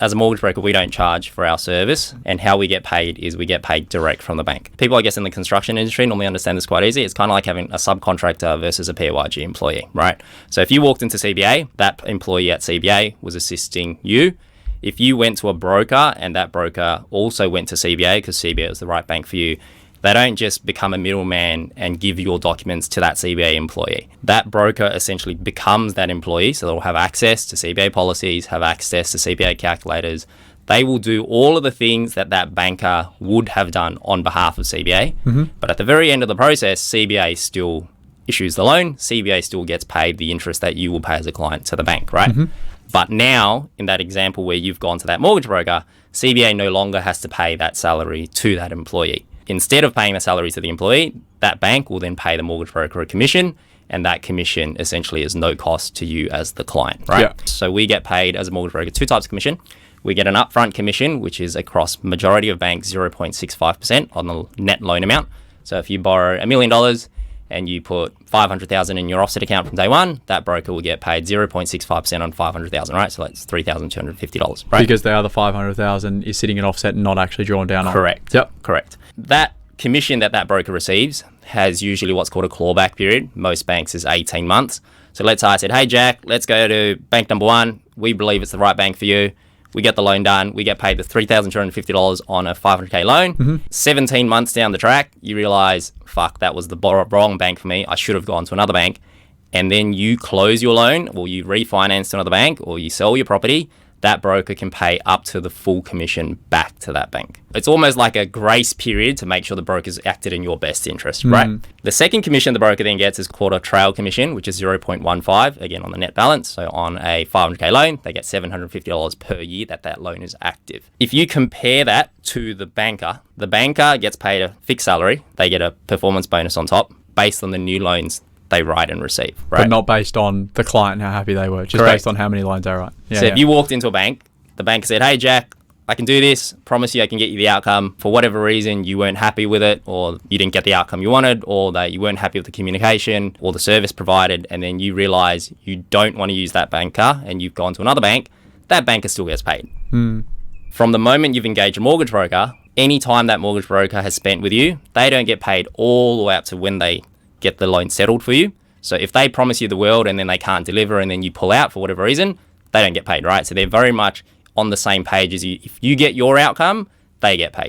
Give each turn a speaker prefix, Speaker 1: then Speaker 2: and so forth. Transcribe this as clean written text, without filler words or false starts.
Speaker 1: As a mortgage broker, we don't charge for our service, and how we get paid is we get paid direct from the bank. People, I guess, in the construction industry normally understand this quite easy. It's kind of like having a subcontractor versus a PAYG employee, right? So if you walked into CBA, that employee at CBA was assisting you. If you went to a broker and that broker also went to CBA because CBA is the right bank for you, they don't just become a middleman and give your documents to that CBA employee. That broker essentially becomes that employee, so they'll have access to CBA policies, have access to CBA calculators. They will do all of the things that that banker would have done on behalf of CBA. But at the very end of the process, CBA still issues the loan. CBA still gets paid the interest that you will pay as a client to the bank, right? But now, in that example where you've gone to that mortgage broker, CBA no longer has to pay that salary to that employee. Instead of paying the salary to the employee, that bank will then pay the mortgage broker a commission, and that commission essentially is no cost to you as the client, right?
Speaker 2: Yeah.
Speaker 1: So we get paid as a mortgage broker 2 types of commission. We get an upfront commission, which is across majority of banks 0.65% on the net loan amount. So if you borrow $1 million and you put $500,000 in your offset account from day one, that broker will get paid 0.65% on $500,000, right? So that's $3,250, right?
Speaker 2: Because the other $500,000 is sitting in offset and not actually drawn down on.
Speaker 1: Correct.
Speaker 2: Yep.
Speaker 1: Correct. That commission that broker receives has usually what's called a clawback period. Most banks is 18 months. So let's say I said, hey, Jack, let's go to bank number 1. We believe it's the right bank for you. We get the loan done. We get paid the $3,250 on a $500K loan. 17 months down the track, you realize, fuck, that was the wrong bank for me. I should have gone to another bank. And then you close your loan, or you refinance to another bank, or you sell your property. That broker can pay up to the full commission back to that bank. It's almost like a grace period to make sure the broker's acted in your best interest, right? The second commission the broker then gets is called a trail commission, which is 0.15, again, on the net balance. So on a $500K loan, they get $750 per year that loan is active. If you compare that to the banker gets paid a fixed salary. They get a performance bonus on top based on the new loans they write and receive, right?
Speaker 2: But not based on the client and how happy they were, just
Speaker 1: Correct.
Speaker 2: based on how many loans they write.
Speaker 1: So if you walked into a bank, the bank said, hey, Jack, I can do this, promise you I can get you the outcome. For whatever reason, you weren't happy with it, or you didn't get the outcome you wanted, or that you weren't happy with the communication or the service provided, and then you realize you don't want to use that banker and you've gone to another bank, that banker still gets paid. From the moment you've engaged a mortgage broker, any time that mortgage broker has spent with you, they don't get paid all the way up to when they get the loan settled for you. So if they promise you the world and then they can't deliver and then you pull out for whatever reason, they don't get paid, right? So they're very much on the same page as you. If you get your outcome, they get paid.